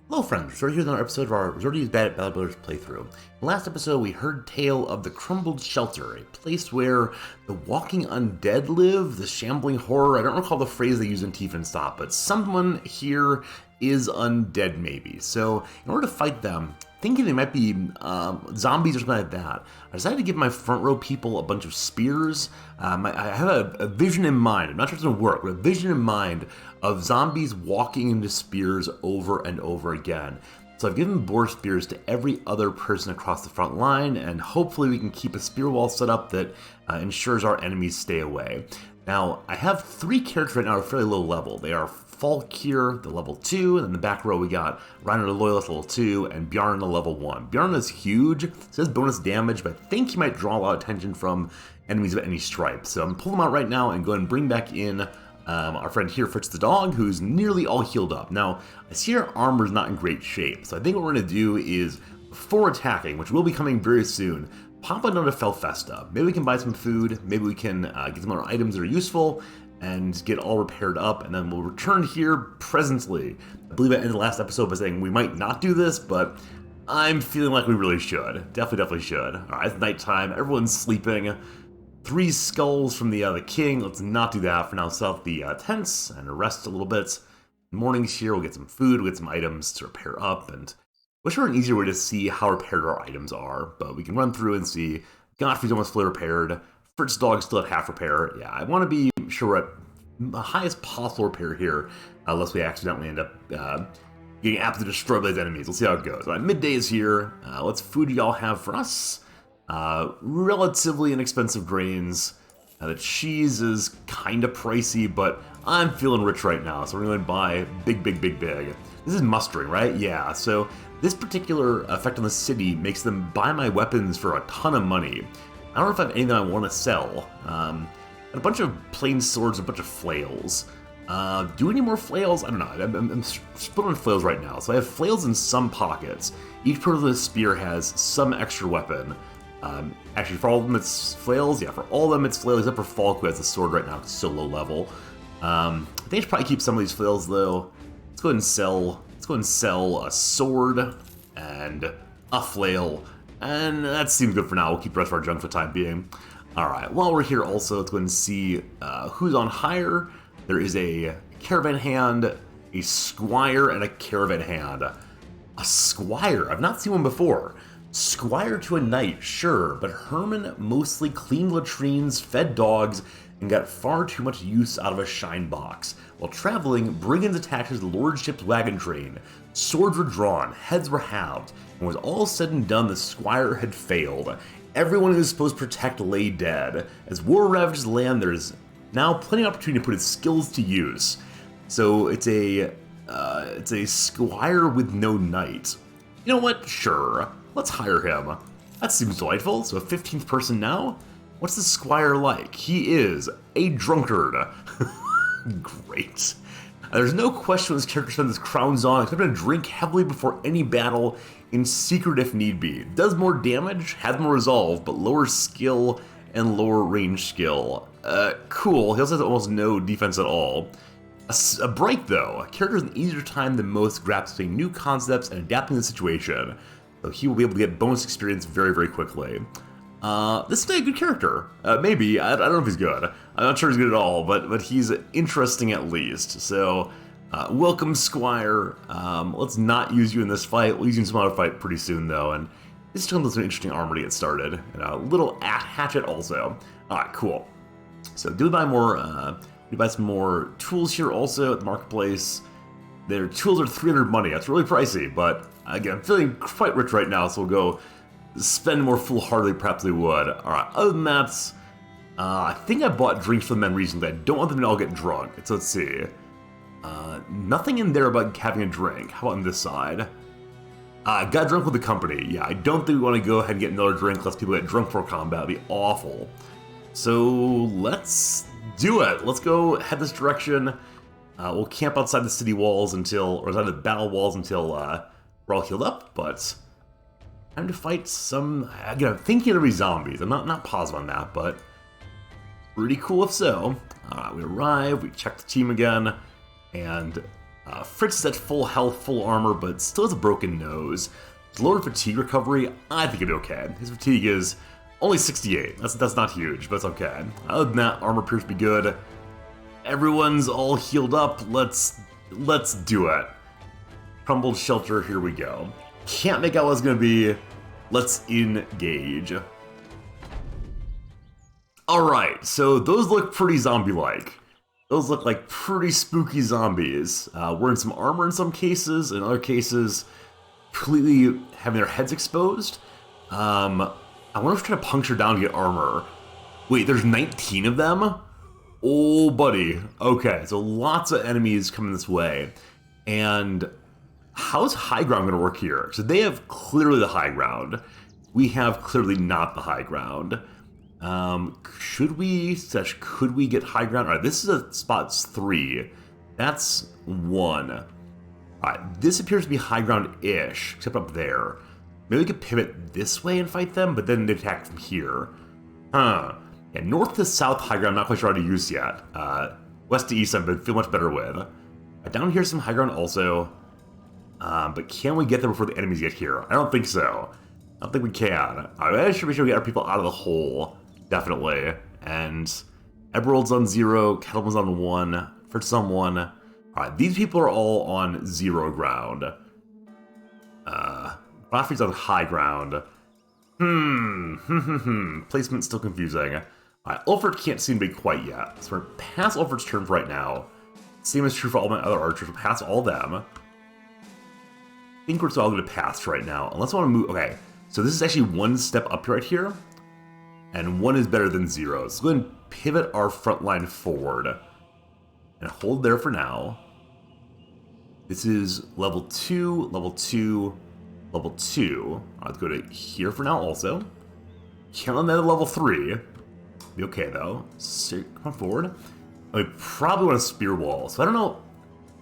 Hello friends, Rizorty here with another episode of our Rizorty's Bad at Battle Builders playthrough. In the last episode we heard tale of the Crumbled Shelter, a place where the walking undead live, the shambling horror. I don't recall the phrase they use in Tiefenstop, but someone here is undead maybe. So in order to fight them, thinking they might be zombies or something like that, I decided to give my front row people a bunch of spears. I have a vision in mind. I'm not sure if it's going to work, but a vision in mind of zombies walking into spears over and over again. So I've given boar spears to every other person across the front line, and hopefully we can keep a spear wall set up that ensures our enemies stay away. Now, I have 3 characters right now at a fairly low level. They are Falkir, the level 2, and in the back row we got Reiner the Loyalist, level 2, and Bjarn, the level 1. Bjarn is huge, so has bonus damage, but I think he might draw a lot of attention from enemies of any stripe. So I'm pulling him out right now and go ahead and bring back in our friend here, Fritz the dog, who's nearly all healed up. Now, I see our armor's not in great shape, so I think what we're going to do is, before attacking, which will be coming very soon, pop another Felfesta. Maybe we can buy some food, maybe we can get some other items that are useful, and get all repaired up, and then we'll return here presently. I believe I ended the last episode by saying we might not do this, but I'm feeling like we really should. Definitely should. Alright, it's nighttime, everyone's sleeping. 3 skulls from the king. Let's not do that for now. Set up the tents and rest a little bit. Morning's here, we'll get some food, we'll get some items to repair up, and wish there were an easier way to see how repaired our items are, but we can run through and see. Godfrey's almost fully repaired. Fritz dog's still at half repair. Yeah, I want to be sure we're at the highest possible repair here, unless we accidentally end up getting absolutely destroyed by these enemies. We'll see how it goes. All right, midday is here. What's food y'all have for us? Relatively inexpensive grains. The cheese is kind of pricey, but I'm feeling rich right now, so we're going to buy big. This is mustering, right? Yeah, so this particular effect on the city makes them buy my weapons for a ton of money. I don't know if I have anything I want to sell. A bunch of plain swords, a bunch of flails. Do we need more flails? I don't know. I'm split on flails right now. So I have flails in some pockets. Each part of the spear has some extra weapon. Actually, for all of them it's flails. Yeah, for all of them it's flails, except for Falk, who has the sword right now because it's so low level. I think I should probably keep some of these flails though. Let's go ahead and sell. Let's go ahead and sell a sword and a flail. And that seems good for now. We'll keep the rest of our junk for the time being. Alright, while we're here also, let's go ahead and see who's on hire. There is a caravan hand, a squire, and a caravan hand. A squire? I've not seen one before. Squire to a knight, sure, but Herman mostly cleaned latrines, fed dogs, and got far too much use out of a shine box. While traveling, brigands attacked his lordship's wagon train. Swords were drawn, heads were halved, and when it was all said and done, the squire had failed. Everyone he was supposed to protect lay dead. As war ravages the land, there's now plenty of opportunity to put his skills to use. So it's a squire with no knight. You know what? Sure. Let's hire him. That seems delightful. So a 15th person now? What's the squire like? He is a drunkard. Great. There's no question this character spends his crowns on. He's going to drink heavily before any battle, in secret if need be. Does more damage, has more resolve, but lower skill and lower range skill. Cool. He also has almost no defense at all. A bright though. A character has an easier time than most grasping new concepts and adapting to the situation. So he will be able to get bonus experience very quickly. This is a good character. Maybe. I don't know if he's good. I'm not sure he's good at all, but he's interesting at least. So, welcome, Squire. Let's not use you in this fight. We'll use you in some other fight pretty soon, though. And this turns into some interesting armor to get started. And a little hatchet also. Alright, cool. So, do we buy more, we buy some more tools here also at the marketplace. Their tools are 300 money. That's really pricey, but again, I'm feeling quite rich right now, so we'll go spend more foolhardily perhaps they would. Alright, other than that, I think I bought drinks for the men recently. I don't want them to all get drunk. So let's see. Nothing in there about having a drink. How about on this side? Got drunk with the company. Yeah, I don't think we want to go ahead and get another drink unless people get drunk for combat. That'd be awful. So let's do it. Let's go head this direction. We'll camp outside the city walls or outside the battle walls until we're all healed up, but time to fight some, again, I'm thinking it'll be zombies. I'm not positive on that, but pretty cool if so. We arrive, we check the team again, and Fritz is at full health, full armor, but still has a broken nose. His lowered fatigue recovery, I think it'd be okay. His fatigue is only 68. That's not huge, but it's okay. Other than that, armor appears to be good. Everyone's all healed up. Let's do it. Crumbled shelter, here we go. Can't make out what it's gonna be. Let's engage. Alright, so those look pretty zombie-like. Those look like pretty spooky zombies. Wearing some armor in some cases, in other cases, completely having their heads exposed. I wonder if trying to puncture down to get armor. Wait, there's 19 of them? Oh, buddy. Okay, so lots of enemies coming this way. And how's high ground going to work here? So they have clearly the high ground. We have clearly not the high ground. Could we get high ground? All right, this is a spot's 3. That's 1. All right, this appears to be high ground-ish, except up there. Maybe we could pivot this way and fight them, but then they attack from here. Huh. Yeah, north to south high ground, I'm not quite sure how to use yet. West to east, I feel much better with. Down here, some high ground also. But can we get there before the enemies get here? I don't think so. I don't think we can. I should make sure we get our people out of the hole. Definitely. And Emerald's on 0, Kettleman's on 1, Fritz on 1. Alright, these people are all on 0 ground. Godfrey's on high ground. Placement's still confusing. Alright, Ulfric can't seem to be quite yet. So we're past Ulfric's turn for right now. Same is true for all my other archers. We'll pass all them. I think we're still all going to pass right now. Unless I want to move... Okay, so this is actually 1 step up right here. And 1 is better than 0. So go ahead and pivot our front line forward. And hold there for now. This is level 2, level 2, level 2. Let's go to here for now also. Killing that at level 3. Be okay though. So, come on forward. We probably want a spear wall. So I don't know.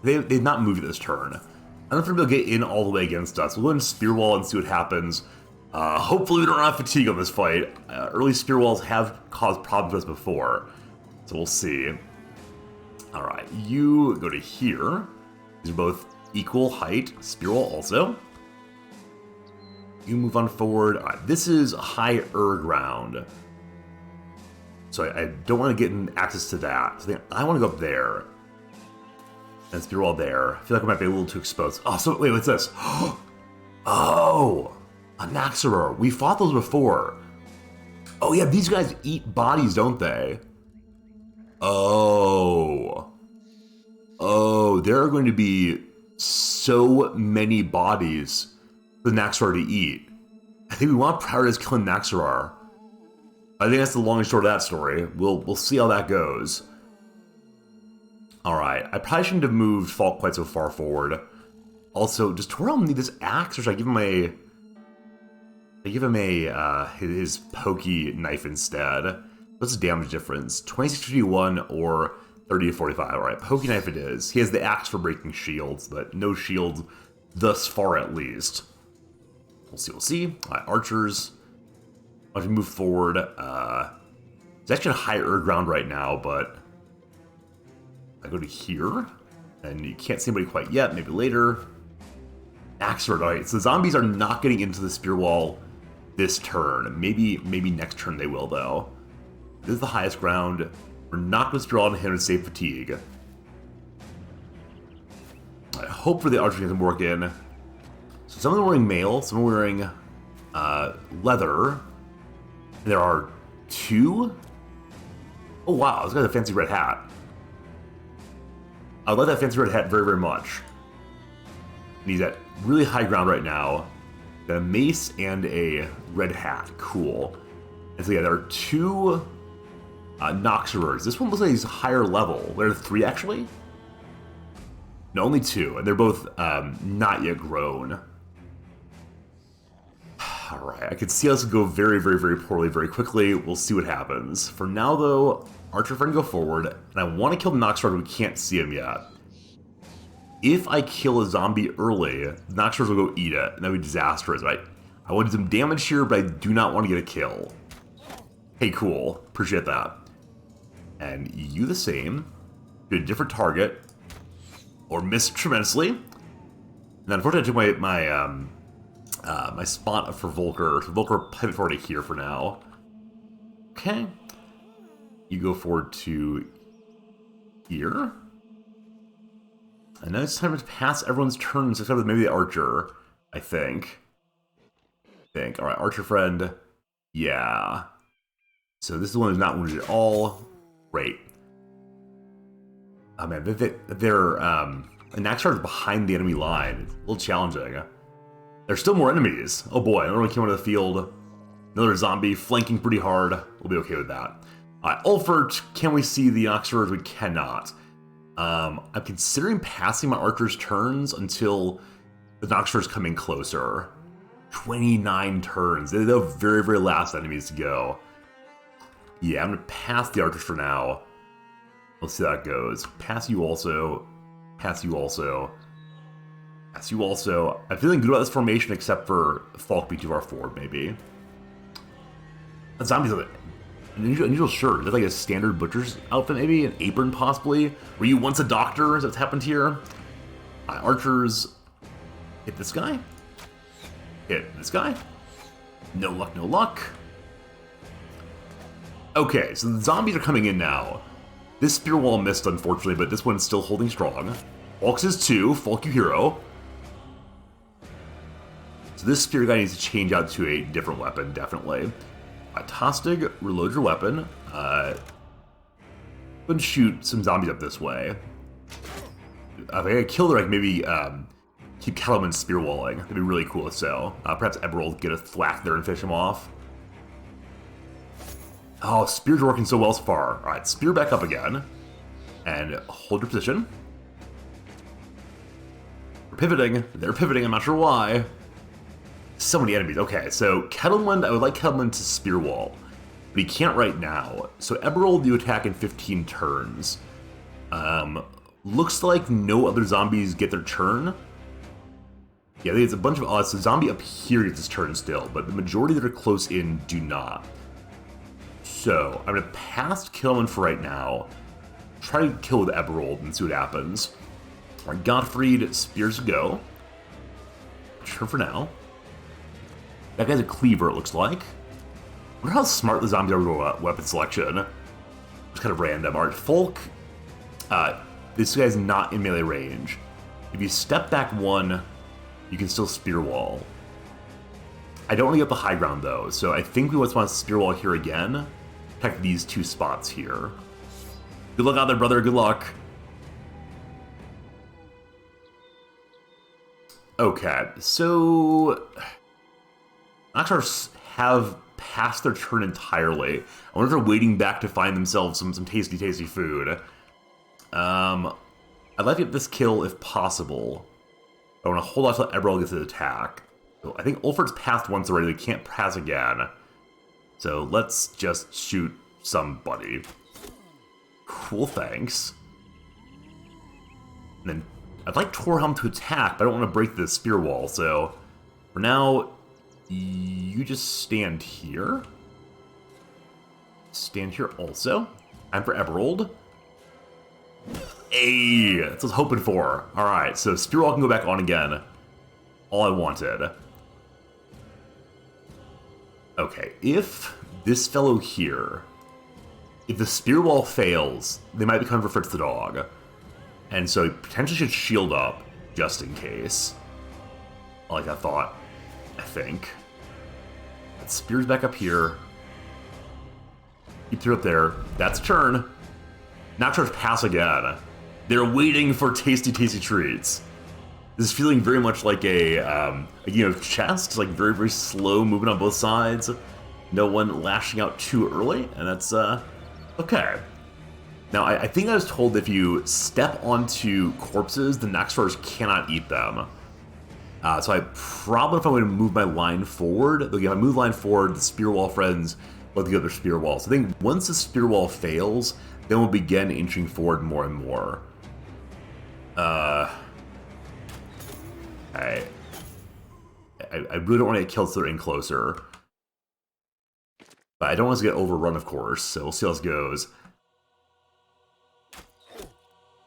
They've not moved this turn. I don't know if they'll get in all the way against us. We'll go ahead and spear wall and see what happens. Hopefully we don't have fatigue on this fight. Early spear walls have caused problems for us before. So we'll see. Alright, you go to here. These are both equal height. Spear wall also. You move on forward. Alright, this is higher ground. So I don't want to get access to that. So I want to go up there. And spear wall there. I feel like I might be a little too exposed. Oh, so wait, what's this? Oh! A Naxxarar. We fought those before. Oh yeah, these guys eat bodies, don't they? Oh. Oh, there are going to be so many bodies for the Naxxarar to eat. I think we want to prioritize killing Naxxarar. I think that's the long and short of that story. We'll see how that goes. Alright, I probably shouldn't have moved Falk quite so far forward. Also, does Toril need this axe, or should I give him a... his pokey knife instead. What's the damage difference? 2651 or 30 to 45. Alright, pokey knife it is. He has the axe for breaking shields, but no shield thus far at least. We'll see. Alright, archers. I'll have to move forward. It's actually a higher ground right now, but I go to here, and you can't see anybody quite yet. Maybe later. Naxxarar. Alright, so zombies are not getting into the spear wall this turn. Maybe next turn they will, though. This is the highest ground. We're not going to spear wall on him and save fatigue. I hope for the archers can work in. So some of them are wearing mail, some are wearing leather. And there are 2. Oh wow, this guy's a fancy red hat. I like that fancy red hat very, very much. And he's at really high ground right now. Got a mace and a red hat. Cool. And so yeah, there are 2 Naxxarars. This one looks like he's higher level. There are 3 actually? No, only 2. And they're both not yet grown. Alright, I can see us go very, very, very poorly very quickly. We'll see what happens. For now, though, Archer friend go forward, and I want to kill the Naxxarar, but we can't see him yet. If I kill a zombie early, the Naxxarars will go eat it, and that would be disastrous, right? I want to do some damage here, but I do not want to get a kill. Hey, cool. Appreciate that. And you the same. Do a different target. or missed tremendously. And unfortunately, I took my spot for Volker. So Volker pivot forward to here for now. Okay. You go forward to here. And now it's time to pass everyone's turns, except for maybe the archer, I think. Alright, archer friend. Yeah. So this is the one who's not wounded at all. Great. Oh man, they're the Naxxar's behind the enemy line. It's a little challenging. There's still more enemies. Oh boy, another one came onto the field. Another zombie flanking pretty hard. We'll be okay with that. Alright, Ulfert, can we see the Naxxars? We cannot. I'm considering passing my archer's turns until the Naxxar's coming closer. 29 turns. They're the very, very last enemies to go. Yeah, I'm going to pass the archers for now. Let's see how that goes. Pass you also. Pass you also. Pass you also. I'm feeling good about this formation except for Falk be too far forward, maybe. The zombies are an unusual shirt. Is that like a standard butcher's outfit, maybe? An apron, possibly? Were you once a doctor? Is that what's happened here? Archers. Hit this guy. Hit this guy. No luck, no luck. Okay, so the zombies are coming in now. This spear wall missed, unfortunately, but this one's still holding strong. Falk's is 2. Falk, you hero. So this spear guy needs to change out to a different weapon, definitely. Tostig, reload your weapon. Go and shoot some zombies up this way. If I could kill them, like maybe keep Kettleman spear walling. That'd be really cool if so. Perhaps Eberald get a thwack there and fish him off. Oh, spears are working so well so far. Alright, spear back up again. And hold your position. We're pivoting. They're pivoting, I'm not sure why. So many enemies. Okay, so Kettleman, I would like Kettleman to spear wall. But he can't right now. So Eberald, you attack in 15 turns. Looks like no other zombies get their turn. Yeah, there's a bunch of odds. So zombie up here gets his turn still, but the majority that are close in do not. So I'm going to pass Kettleman for right now. Try to kill with Eberald and see what happens. Alright, Gottfried, spears go. Sure for now. That guy's a cleaver, it looks like. I wonder how smart the zombies are with weapon selection. It's kind of random. Alright, Folk. This guy's not in melee range. If you step back 1, you can still spear wall. I don't want to get the high ground though, so I think we want to spear wall here again. Protect these 2 spots here. Good luck out there, brother. Good luck. Okay, so Naxxars have passed their turn entirely. I wonder if they're waiting back to find themselves some tasty, tasty food. I'd like to get this kill if possible. I want to hold off until Eberald gets his attack. So I think Ulfert's passed once already. They can't pass again. So let's just shoot somebody. Cool, thanks. And then I'd like Torhelm to attack, but I don't want to break the spear wall. So for now, you just stand here. Stand here also. And for Eberald. Hey, that's what I was hoping for. Alright, so spear wall can go back on again. All I wanted. Okay, if this fellow here, if the spear wall fails, they might become for Fritz the dog. And so he potentially should shield up, just in case. Like I thought, I think. That spear's back up here. Keep through up there. That's a turn. Naxxars pass again. They're waiting for tasty, tasty treats. This is feeling very much like a game of chess, like very, very slow movement on both sides. No one lashing out too early, and that's, okay. Now, I think I was told if you step onto corpses, the Naxxars cannot eat them. So I probably, if I'm going to move my line forward, if I move line forward, the spear wall friends let the other spear wall. So I think once the spear wall fails, then we'll begin inching forward more and more. I really don't want to get killed so they're in closer. But I don't want us to get overrun, of course, so we'll see how this goes.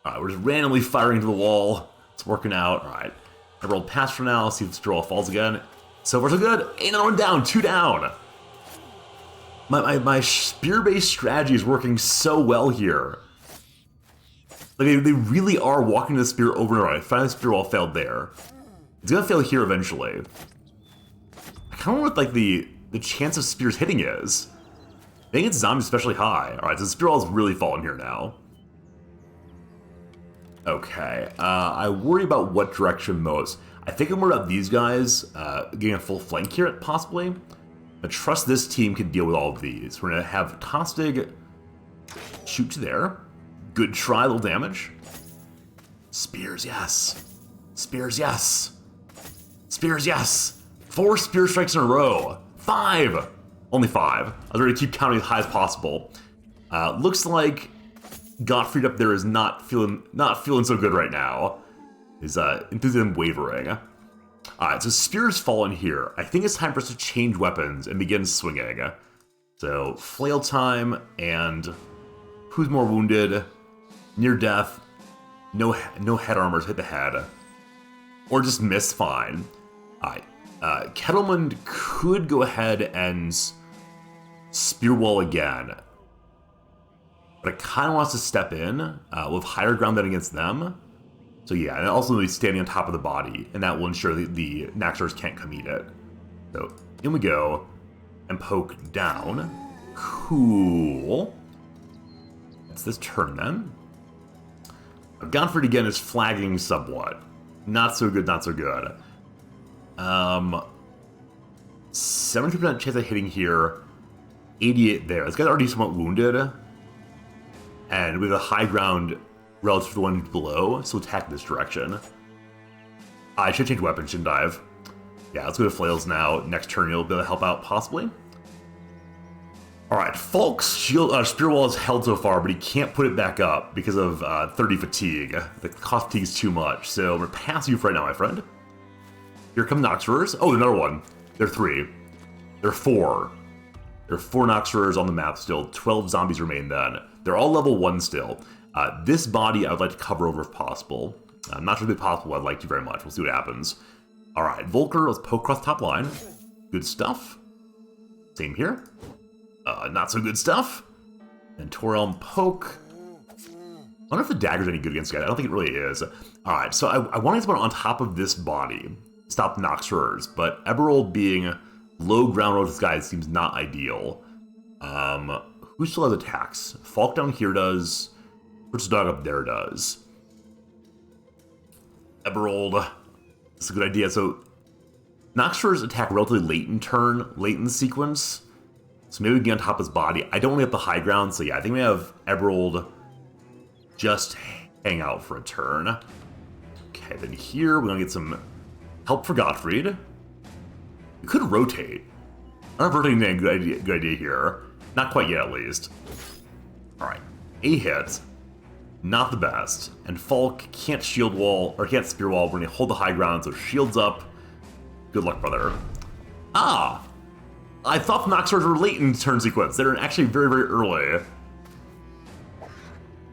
Alright, we're just randomly firing into the wall. It's working out. Alright. I rolled past for now. See if the draw falls again. So far so good. Ain't another one down. 2 down. My spear-based strategy is working so well here. Like, they really are walking the spear over and over. I finally the spear wall failed there. It's gonna fail here eventually. I kind of wonder what, like, the chance of spears hitting is. I think it's zombies especially high. Alright, so the spear wall is really falling here now. Okay, I worry about what direction most. I think I'm worried about these guys getting a full flank here, possibly. I trust this team can deal with all of these. We're going to have Tostig shoot there. Good try, little damage. Spears, yes. Spears, yes. Spears, yes. 4 spear strikes in a row. 5. Only 5. I was ready to keep counting as high as possible. Looks like Gottfried up there is not feeling so good right now. His enthusiasm wavering. Alright, so spears fallen here. I think it's time for us to change weapons and begin swinging. So, flail time, and who's more wounded? Near death. No head armors hit the head. Or just miss, fine. Alright, Kettleman could go ahead and spear wall again. But I kind of want us to step in with higher ground than against them. So yeah, and also he's standing on top of the body, and that will ensure that the Naxxers can't come eat it. So in we go, and poke down. Cool. That's this turn then. Gottfried again is flagging somewhat. Not so good, not so good. 73% chance of hitting here. 88 there. This guy's already somewhat wounded. And with a high ground relative to the one below, so attack this direction. I should change weapons, shouldn't I have? Yeah, let's go to flails now. Next turn you'll be able to help out, possibly. Alright, Falk's spear wall is held so far, but he can't put it back up because of 30 fatigue. The cost fatigue is too much, so I'm going to pass you for right now, my friend. Here come Noxerers. Oh, another one. There are 3. There are 4. There are 4 Noxerers on the map still. 12 zombies remain then. They're all level 1 still. This body I would like to cover over if possible. I'm not sure if it's possible, I'd like to very much. We'll see what happens. Alright, Volker, let's poke across the top line. Good stuff. Same here. Not so good stuff. And Torelm poke. I wonder if the dagger's any good against the guy. I don't think it really is. Alright, so I want to get someone on top of this body. Stop the Noxerers, but Eberald being low ground with this guy seems not ideal. Who still has attacks? Falk down here does. What's the dog up there does? Eberald. That's a good idea. So, Noxerers attack relatively late in turn, late in the sequence. So maybe we can get on top of his body. I don't want to get the high ground, so yeah, I think we have Eberald just hang out for a turn. Okay, then here we're going to get some help for Gottfried. We could rotate. I don't know if rotating is a good idea here. Not quite yet, at least. Alright, a hit. Not the best. And Falk can't shield wall, or can't spear wall. We're going to hold the high ground, so shields up. Good luck, brother. Ah! I thought the Noxerers were late in turn sequence. They're actually very, very early.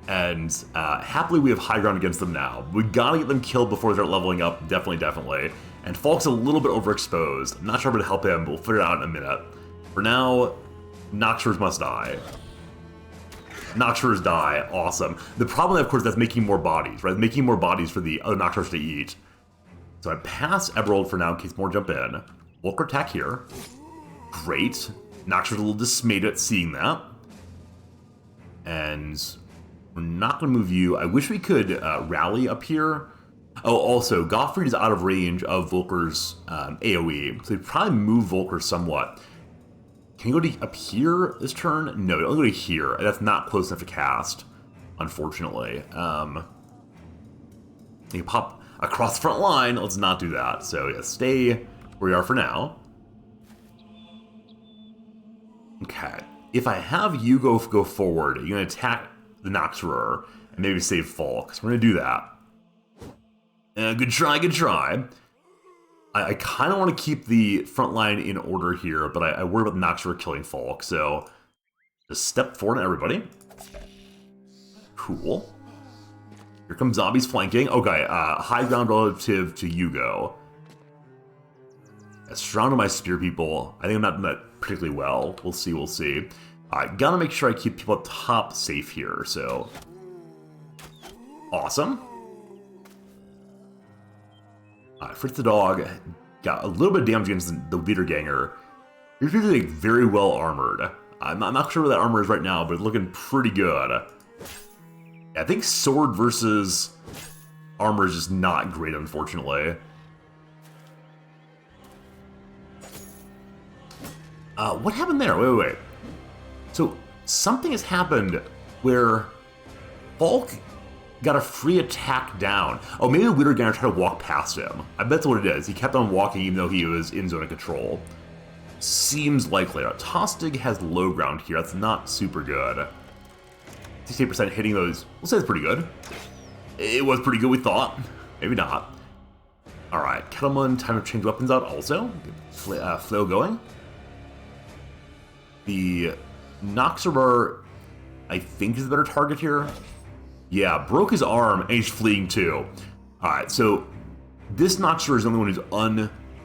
And happily we have high ground against them now. We gotta get them killed before they start leveling up, definitely. And Falk's a little bit overexposed. I'm not sure how to help him, but we'll figure it out in a minute. For now, Noxerers must die. Noxerers die, awesome. The problem, of course, that's making more bodies, right? Making more bodies for the other Noxerers to eat. So I pass Eberald for now in case more jump in. Volker attack here. Great. Noxerers a little dismayed at seeing that. And we're not going to move you. I wish we could rally up here. Oh, also, Gottfried is out of range of Volker's AoE, so we'd probably move Volker somewhat. Can you go to up here this turn? No, only go to here. That's not close enough to cast, unfortunately. You can pop across the front line. Let's not do that. So yeah, stay where we are for now. Okay. If I have you go forward, you're going to attack the Noxerer and maybe save Falk. So we're going to do that. Good try, good try. I kind of want to keep the front line in order here, but I worry about the Noxerer killing Falk, so just step forward, everybody. Cool. Here comes zombies flanking. Okay, high ground relative to Hugo. Surrounded by spear people. I think I'm not doing that particularly well. We'll see, we'll see. Gotta make sure I keep people up top safe here, so... Awesome. Fritz the dog got a little bit of damage against the Wiederganger. He's really like, very well armored. I'm not sure where that armor is right now, but it's looking pretty good. I think sword versus armor is just not great, unfortunately. What happened there? Wait. So, something has happened where Falk got a free attack down. Oh, maybe the Wiederganger tried to walk past him. I bet that's what it is. He kept on walking even though he was in zone of control. Seems likely. Tostig has low ground here. That's not super good. 68% hitting those. We'll say it's pretty good. It was pretty good, we thought. Maybe not. Alright, Kettleman, time to change weapons out also. Flail going. The Noxabar, I think, is a better target here. Yeah, broke his arm and he's fleeing too. Alright, so this Noxabar is the only one who's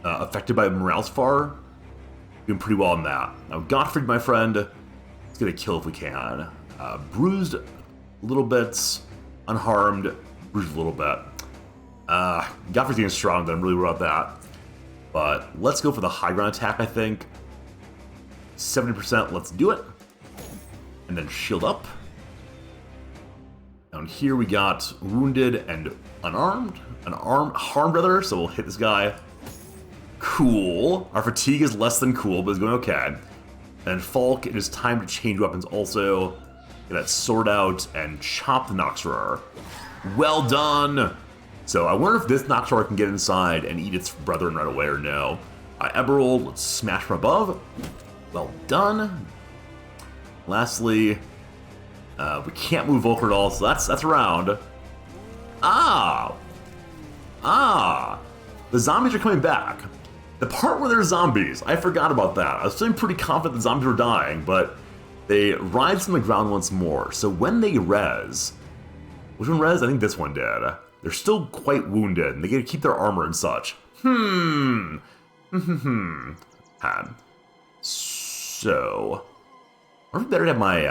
unaffected by Moralsfar. Doing pretty well on that. Now, Gottfried, my friend, let's get a kill if we can. Bruised a little bit, unharmed, bruised a little bit. Gottfried's getting strong, but I'm really worried about that. But let's go for the high ground attack, I think. 70%, let's do it. And then shield up. Down here we got wounded and unarmed. Harmed rather, so we'll hit this guy. Cool. Our fatigue is less than cool, but it's going okay. And Falk, it is time to change weapons also. Get that sword out and chop the Noxarar. Well done! So I wonder if this Noxarar can get inside and eat its brethren right away or no. Eberald, let's smash from above. Well done. Lastly, we can't move Volker at all, so that's around. The zombies are coming back. The part where there's zombies, I forgot about that. I was feeling pretty confident the zombies were dying, but they rise from the ground once more. So when they res, which one res? I think this one did. They're still quite wounded, and they get to keep their armor and such. So, it's better to have my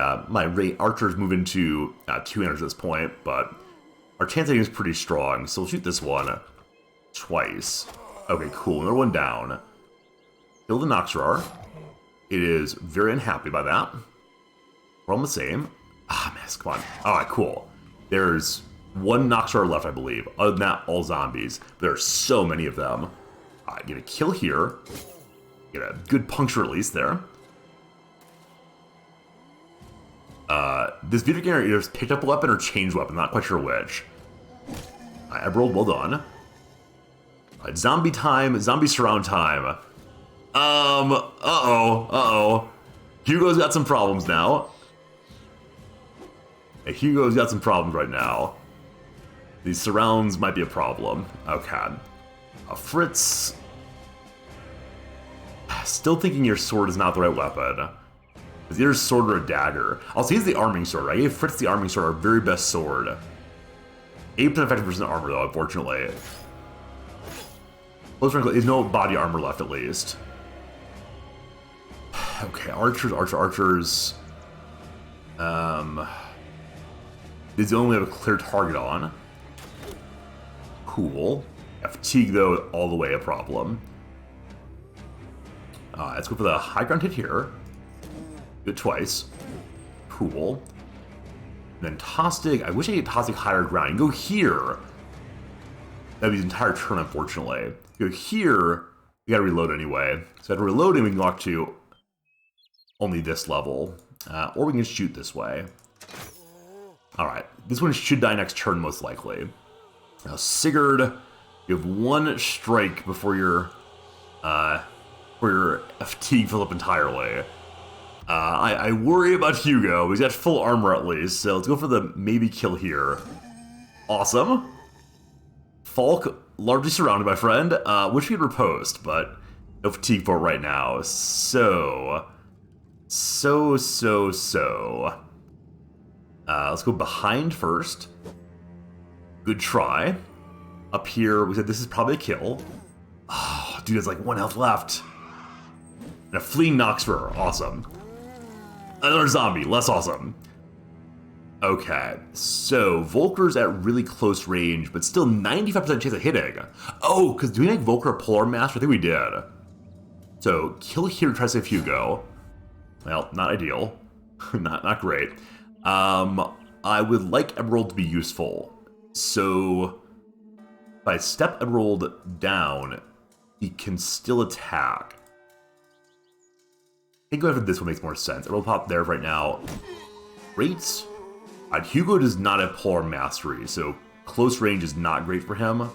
archers move into two-handers at this point, but our chance of hitting is pretty strong, so we'll shoot this one twice. Okay, cool. Another one down. Kill the Noxarar. It is very unhappy by that. We're all the same. Miss, come on. Alright, cool. There's one Noxarar left, I believe. Other than that, all zombies. There are so many of them. Alright, get a kill here. Get a good puncture at least there. This Wiederganger either picked up a weapon or changed weapon, not quite sure which. Eberald, well done. Zombie time, zombie surround time. Hugo's got some problems now. Hey, Hugo's got some problems right now. These surrounds might be a problem. Okay. Fritz. Still thinking your sword is not the right weapon. It's either a sword or a dagger. Also, he's the arming sword. I gave Fritz the arming sword, our very best sword. 8% effective versus armor, though, unfortunately. There's no body armor left, at least. Okay, archers. These only have a clear target on. Cool. Fatigue, though, all the way a problem. Let's go for the high ground hit here. Do it twice. Cool. And then Tostig. I wish I could get Tostig higher ground. You can go here. That'd be his entire turn, unfortunately. You go here. You gotta reload anyway. So after reloading, we can walk to only this level. Or we can just shoot this way. Alright. This one should die next turn, most likely. Now, Sigurd, you have one strike before your fatigue fills up entirely. I worry about Hugo. He's got full armor at least, so let's go for the maybe kill here. Awesome. Falk, largely surrounded, my friend. Wish we had riposte, but no fatigue for it right now. Let's go behind first. Good try. Up here, we said this is probably a kill. Oh, dude, there's like 1 health left. And a fleeing Noxfer, awesome. Another zombie, less awesome. Okay, so Volker's at really close range, but still 95% chance of hitting. Oh, because do we make Volker a Polar Master? I think we did. So, kill here to try to save Hugo. Well, not ideal. not great. I would like Emerald to be useful. So, if I step Emerald down, he can still attack. I think going for this one makes more sense. Emerald pop there right now. Great. Hugo does not have Polar Mastery, so close range is not great for him.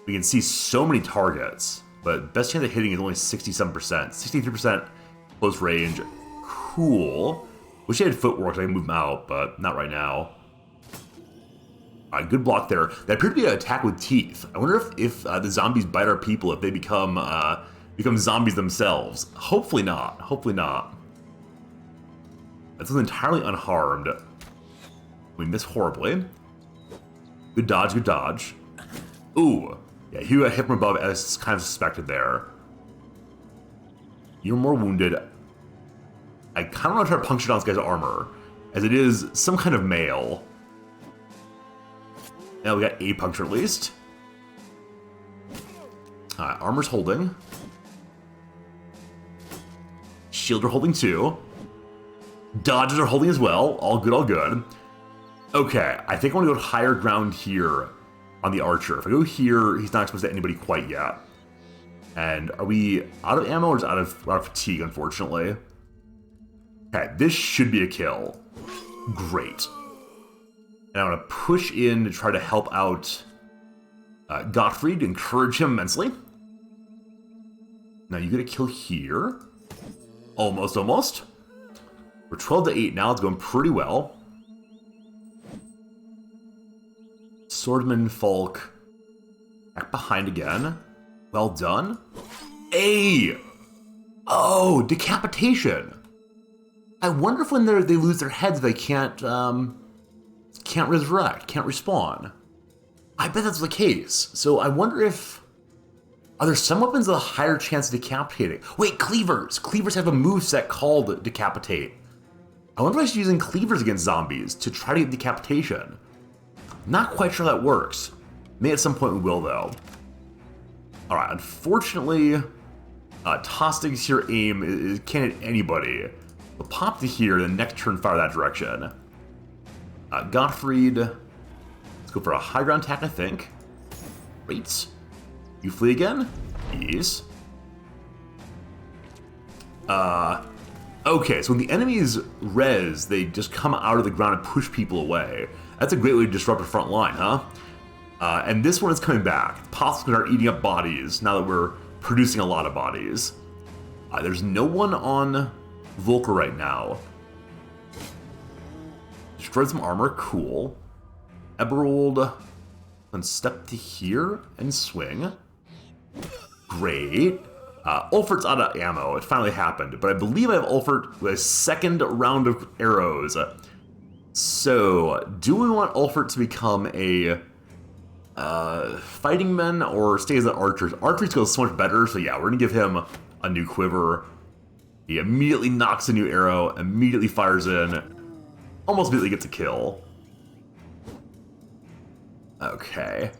We can see so many targets, but best chance of hitting is only 67%. 63% close range. Cool. Wish I had footwork so I can move him out, but not right now. Alright, good block there. That appeared to be an attack with teeth. I wonder if the zombies bite our people, if they become zombies themselves. Hopefully not. Hopefully not. That's entirely unharmed. We miss horribly. Good dodge, good dodge. Ooh. Yeah, he got hit from above as kind of suspected there. You're more wounded. I kind of want to try to puncture down this guy's armor, as it is some kind of mail. Now we got a puncture at least. Alright, armor's holding. Shield are holding too. Dodges are holding as well. All good, all good. Okay, I think I want to go higher ground here on the archer. If I go here, he's not exposed to anybody quite yet. And are we out of ammo or is out of fatigue, unfortunately? Okay, this should be a kill. Great. And I'm going to push in to try to help out Gottfried, encourage him immensely. Now you get a kill here. Almost, almost. We're 12 to 8 now. It's going pretty well. Swordman, Falk. Back behind again. Well done. A! Oh, decapitation. I wonder if when they lose their heads, they can't resurrect, can't respawn. I bet that's the case. So I wonder if... Are there some weapons with a higher chance of decapitating? Wait, cleavers! Cleavers have a moveset called Decapitate. I wonder if I should be using cleavers against zombies to try to get decapitation. Not quite sure that works. Maybe at some point we will, though. Alright, unfortunately, Tostig's here aim can't hit anybody. We'll pop to here, then next turn fire that direction. Gottfried, let's go for a high ground attack, I think. Great. You flee again? Yes. Okay, so when the enemies res, they just come out of the ground and push people away. That's a great way to disrupt a front line, huh? And this one is coming back. It's possible to start eating up bodies now that we're producing a lot of bodies. There's no one on Volker right now. Destroyed some armor, cool. Eberald, then step to here and swing. Great. Ulfert's out of ammo. It finally happened, but I believe I have Ulfert with a second round of arrows. So, do we want Ulfert to become a fighting men or stay as an archer? Archery goes so much better, so yeah, we're gonna give him a new quiver. He immediately knocks a new arrow, immediately fires in, almost immediately gets a kill. Okay.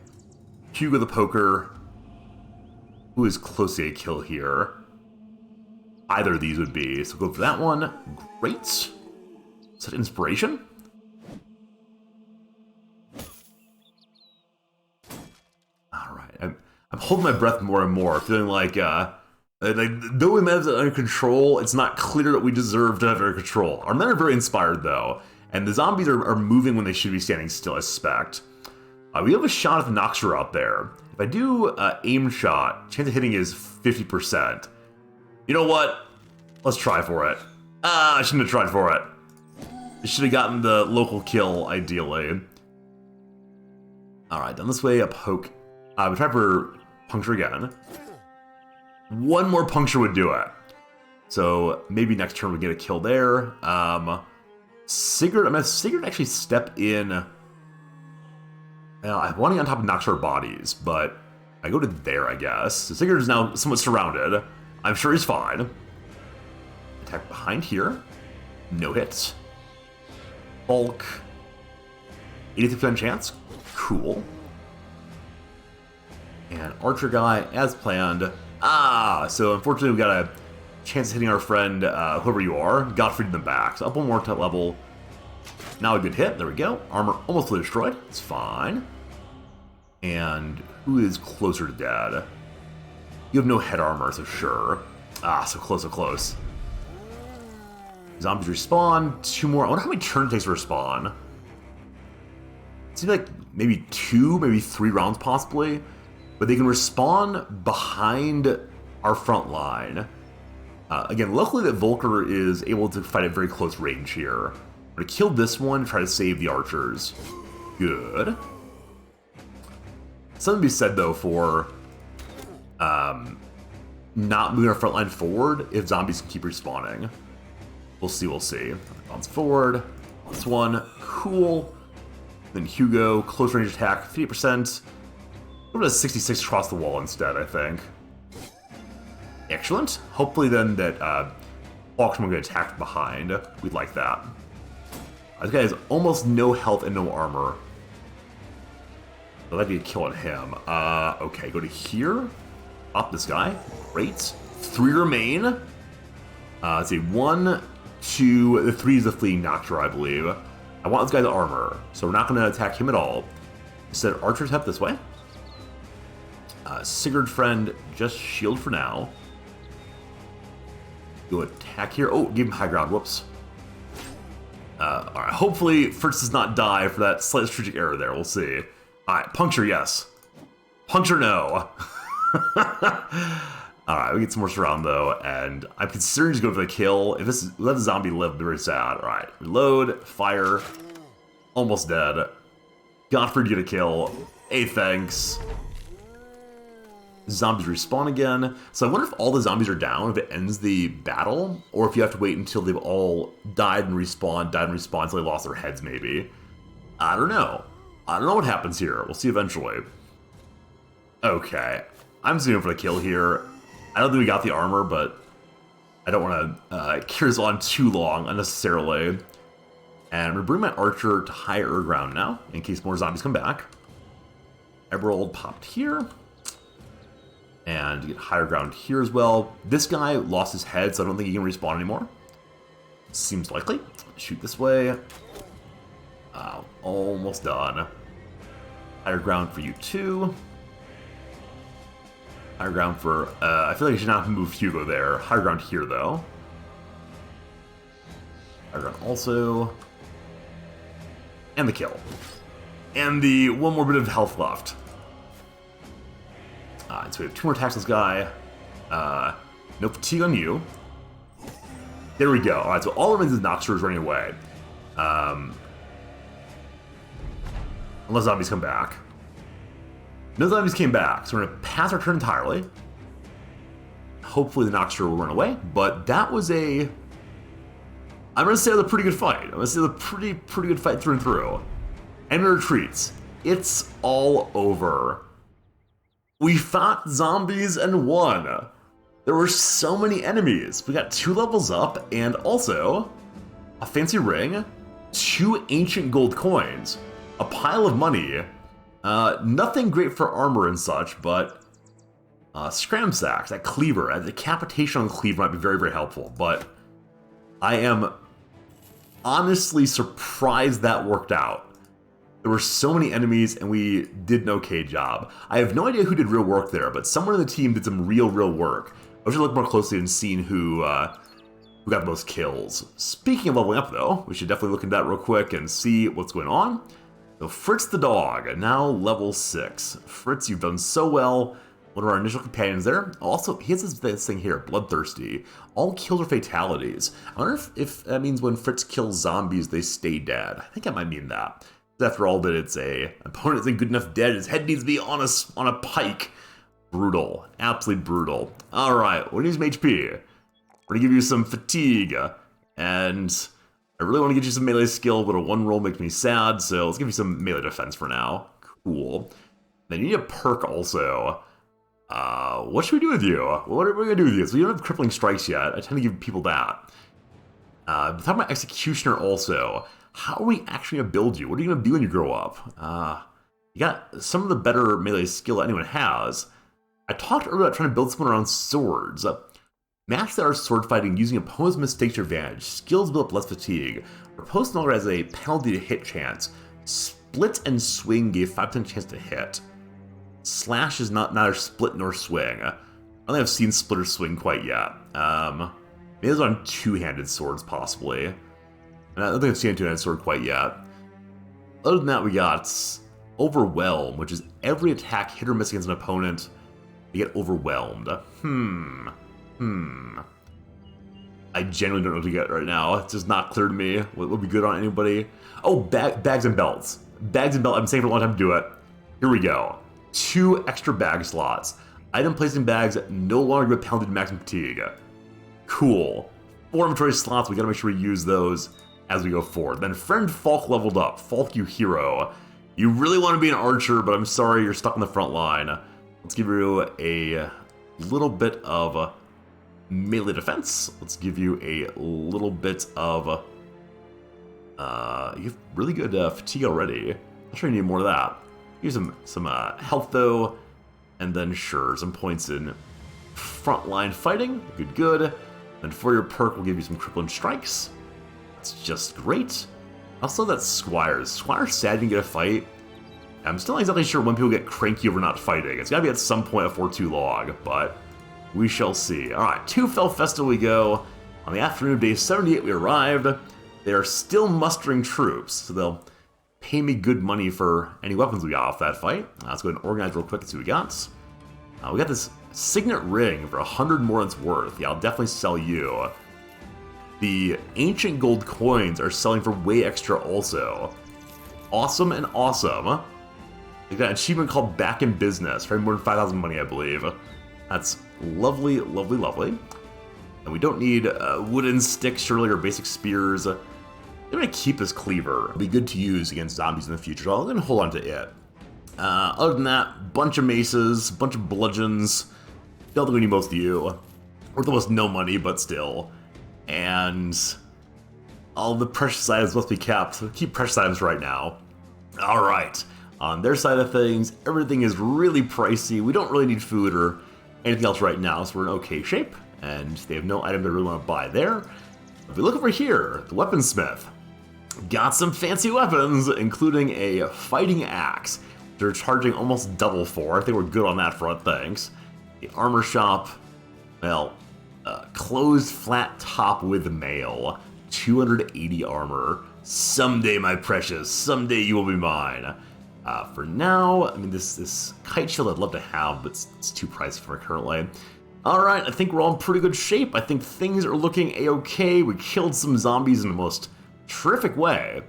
Hugo the Poker. Who is close to a kill here? Either of these would be. So go for that one. Great. Is that inspiration? Alright. I'm holding my breath more and more, feeling like though we have it under control, it's not clear that we deserve to have it under control. Our men are very inspired, though, and the zombies are moving when they should be standing still, I suspect. We have a shot of Noxer out there. If I do aim shot, chance of hitting is 50%. You know what? Let's try for it. I shouldn't have tried for it. I should have gotten the local kill, ideally. Alright, down this way, a poke. We try for puncture again. One more puncture would do it. So maybe next turn we get a kill there. Sigurd, I'm gonna have Sigurd actually step in I'm wanting on top of Noxar bodies, but I go to there, I guess. The Sigurd is now somewhat surrounded. I'm sure he's fine. Attack behind here. No hits. Bulk. 83% chance. Cool. And Archer guy, as planned. So unfortunately we got a chance of hitting our friend, whoever you are. Godfrey in the back. So up one more level. Now a good hit. There we go. Armor almost fully destroyed. It's fine. And who is closer to dead? You have no head armor, so sure. So close, so close. Zombies respawn. 2 more. I wonder how many turns it takes to respawn. It seems like maybe 2, maybe 3 rounds possibly. But they can respawn behind our front line. Again, luckily that Volker is able to fight at very close range here. I'm going to kill this one and try to save the archers. Good. Something to be said, though, for not moving our front line forward if zombies keep respawning. We'll see, we'll see. Bounce forward. This one. Cool. Then Hugo, close range attack, 50%. Go to 66 across the wall instead, I think. Excellent. Hopefully then that Hawks won't get attacked behind. We'd like that. This guy has almost no health and no armor. I'd like to kill on him. Okay, go to here. Pop this guy. Great. 3 remain. Let's see. 1, 2, the 3 is the fleeing Nocturne, I believe. I want this guy's armor, so we're not going to attack him at all. Instead, archers head this way. Sigurd friend, just shield for now. Go attack here. Oh, give him high ground. Whoops. Alright, hopefully Fritz does not die for that slight strategic error there. We'll see. Alright, puncture, yes. Puncture, no. Alright, we get some more surround, though, and I'm considering just going for the kill. If this let the zombie live, it'd be very sad. Alright, reload, fire. Almost dead. Godfrey get a kill. Hey, thanks. Zombies respawn again. So I wonder if all the zombies are down, if it ends the battle, or if you have to wait until they've all died and respawned until they lost their heads, maybe. I don't know. I don't know what happens here. We'll see eventually. Okay. I'm zooming for the kill here. I don't think we got the armor, but I don't want to carry this on too long unnecessarily. And I'm going to bring my archer to higher ground now, in case more zombies come back. Emerald popped here. And you get higher ground here as well. This guy lost his head, so I don't think he can respawn anymore. Seems likely. Shoot this way. Almost done. Higher ground for you too. Higher ground for... I feel like I should not move Hugo there. Higher ground here, though. Higher ground also. And the kill. And the one more bit of health left. So we have 2 more attacks on this guy. No fatigue on you. There we go. Alright, so all that remains is Noxer is running away. Unless zombies come back. No zombies came back, so we're going to pass our turn entirely. Hopefully the Noxer will run away, but that was a... I'm going to say it was a pretty good fight. I'm going to say it was a pretty good fight through and through. Enemy retreats. It's all over. We fought zombies and won. There were so many enemies. We got 2 levels up and also a fancy ring, 2 ancient gold coins, a pile of money, nothing great for armor and such, but scram sacks, that cleaver, a decapitation on cleaver might be very, very helpful, but I am honestly surprised that worked out. There were so many enemies, and we did an okay job. I have no idea who did real work there, but someone in the team did some real work. I should look more closely and see who got the most kills. Speaking of leveling up, though, we should definitely look into that real quick and see what's going on. So Fritz the dog, now level 6. Fritz, you've done so well. One of our initial companions there. Also, he has this thing here, Bloodthirsty. All kills are fatalities. I wonder if that means when Fritz kills zombies, they stay dead. I think that might mean that. After all, that it's a opponent isn't good enough dead. His head needs to be on a pike. Brutal, absolutely brutal. All right, we need some HP. We're gonna give you some fatigue, and I really want to get you some melee skill, but a 1 roll makes me sad. So let's give you some melee defense for now. Cool. Then you need a perk also. What should we do with you? What are we gonna do with you? So you don't have crippling strikes yet. I tend to give people that. Talking about executioner also. How are we actually gonna build you? What are you gonna do when you grow up? You got some of the better melee skill anyone has. I talked earlier about trying to build someone around swords. Master our sword fighting using opponent's mistakes to your advantage. Skills build up less fatigue. Riposte no longer has a penalty to hit chance. Split and swing gave 5% chance to hit. Slash is neither split nor swing. I don't think I've seen split or swing quite yet. Maybe it's on two-handed swords, possibly. And I don't think I've seen a two-handed sword quite yet. Other than that, we got Overwhelm, which is every attack hit or miss against an opponent, you get overwhelmed. I genuinely don't know what to get right now. It's just not clear to me what would be good on anybody. Oh, bags and belts. Bags and belts. I've been saying for a long time to do it. Here we go. 2 extra bag slots. Item placed in bags no longer give a penalty to maximum fatigue. Cool. 4 inventory slots. We gotta make sure we use those as we go forward. Then friend Falk leveled up. Falk, you hero. You really want to be an archer, but I'm sorry, you're stuck on the front line. Let's give you a little bit of melee defense. Let's give you a little bit of... you have really good fatigue already. I'm sure you need more of that. Here's some health, though. And then, sure, some points in frontline fighting. Good. And for your perk, we'll give you some crippling strikes. That's just great. Also, that Squire's. Squire's sad you can get a fight. I'm still not exactly sure when people get cranky over not fighting. It's gotta be at some point before too long, but we shall see. Alright, to Fell Festival we go. On the afternoon of day 78 we arrived. They are still mustering troops, so they'll pay me good money for any weapons we got off that fight. Let's go ahead and organize real quick and see what we got. We got this signet ring for 100 more than it's worth. Yeah, I'll definitely sell you. The ancient gold coins are selling for way extra also. Awesome and awesome. They got an achievement called Back in Business for more than 5,000 money, I believe. That's lovely. And we don't need wooden sticks, surely, or basic spears. I'm going to keep this cleaver. It'll be good to use against zombies in the future, so I'm going to hold on to it. Other than that, bunch of maces, bunch of bludgeons. Don't think we need most of you. Worth almost no money, but still. And all the precious items must be kept. So keep precious items right now. Alright. On their side of things, everything is really pricey. We don't really need food or anything else right now, so we're in okay shape. And they have no item they really want to buy there. If we look over here, the weaponsmith got some fancy weapons, including a fighting axe. They're charging almost double for. I think we're good on that front, thanks. The armor shop, well, closed flat top with mail, 280 armor. Someday, my precious, someday you will be mine. For now, I mean, this kite shield I'd love to have, but it's too pricey for it currently. Alright, I think we're all in pretty good shape. I think things are looking a-okay. We killed some zombies in the most terrific way.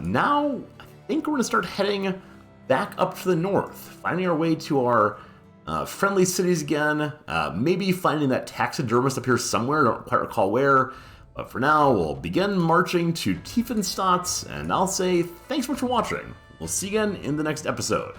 Now, I think we're going to start heading back up to the north, finding our way to our friendly cities again, maybe finding that taxidermist up here somewhere, don't quite recall where. But for now, we'll begin marching to Tiefenstadt, and I'll say thanks so much for watching. We'll see you again in the next episode.